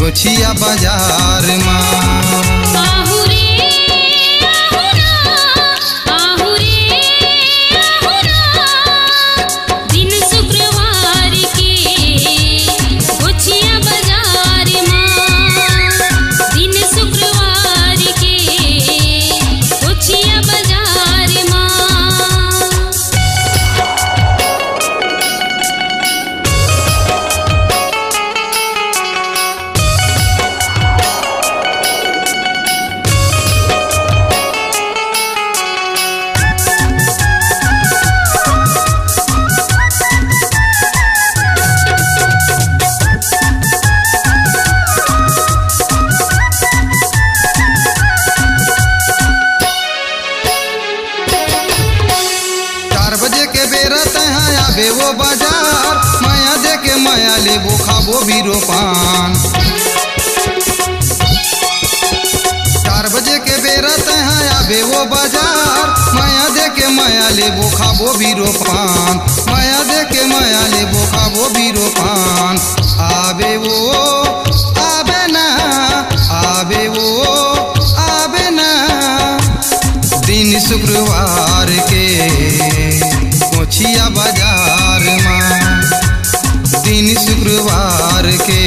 गोछिया बाजार माँ। आबे वो बाजार माया दे के माया लेबो खाबो बीरो पान। 4 बजे के बेरा तहाँ आबे वो बाजार माया दे के माया लेबो खाबो बीरो पान। माया दे के माया लेबो खाबो बीरो पान। आबे वो आबे ना आबे वो आबे ना दिन शुक्रवार के गोछिया बाजार माँ। दिन शुक्रवार के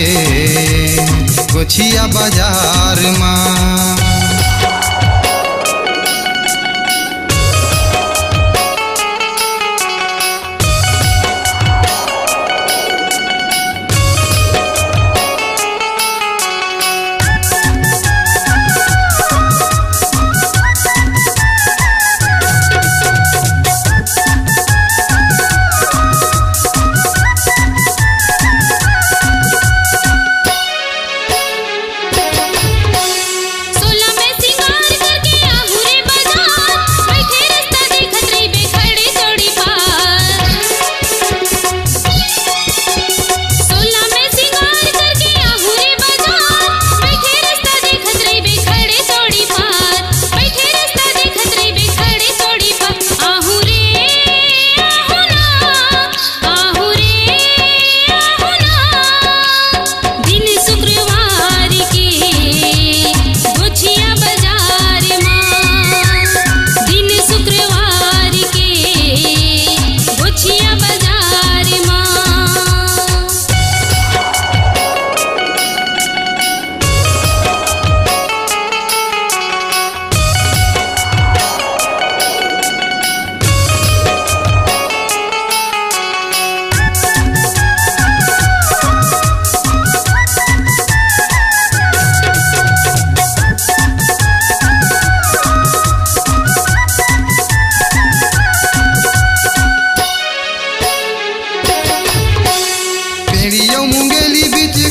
गोछिया बाजार माँ।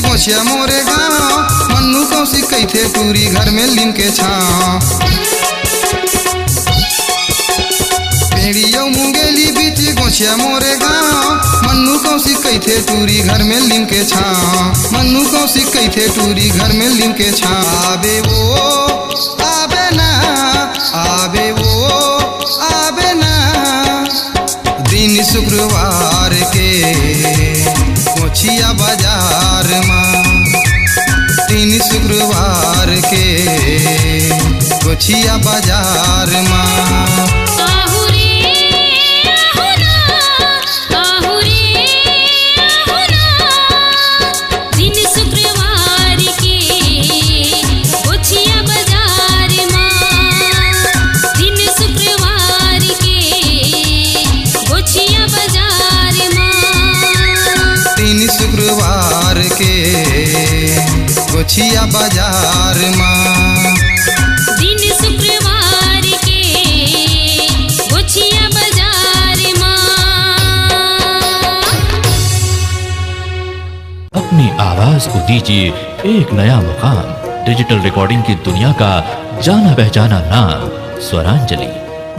गोछिया मोरे गाँव मन्नू कौसी कैथे टूरी घर में लीम के छाँव। पेड़ियों मुंगेली बीच गोछिया मोरे गाँव मन्नू कौसी कैथे टूरी घर में लीम के छाँव। मन्नू कौसी कैथे टूरी घर में लीम के छाँव। आबे वो आबे ना आबे वो आबे ना दिन शुक्रवार के गोछिया बाजार माँ। दिन शुक्रवार के गोछिया बाजार माँ। शुक्रवार के गोछिया बाजार माँ। दिन शुक्रवार के गोछिया बाजार माँ। अपनी आवाज को दीजिए एक नया मुकाम। डिजिटल रिकॉर्डिंग की दुनिया का जाना पहचाना नाम स्वरांजलि,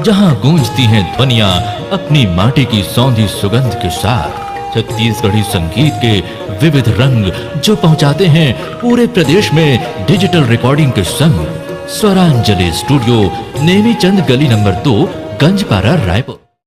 जहां गूंजती हैं ध्वनियां अपनी माटी की सौंधी सुगंध के साथ। छत्तीसगढ़ी संगीत के विविध रंग जो पहुंचाते हैं पूरे प्रदेश में डिजिटल रिकॉर्डिंग के संग। स्वरांजलि स्टूडियो, नेमीचंद गली नंबर 2, गंजपारा, रायपुर।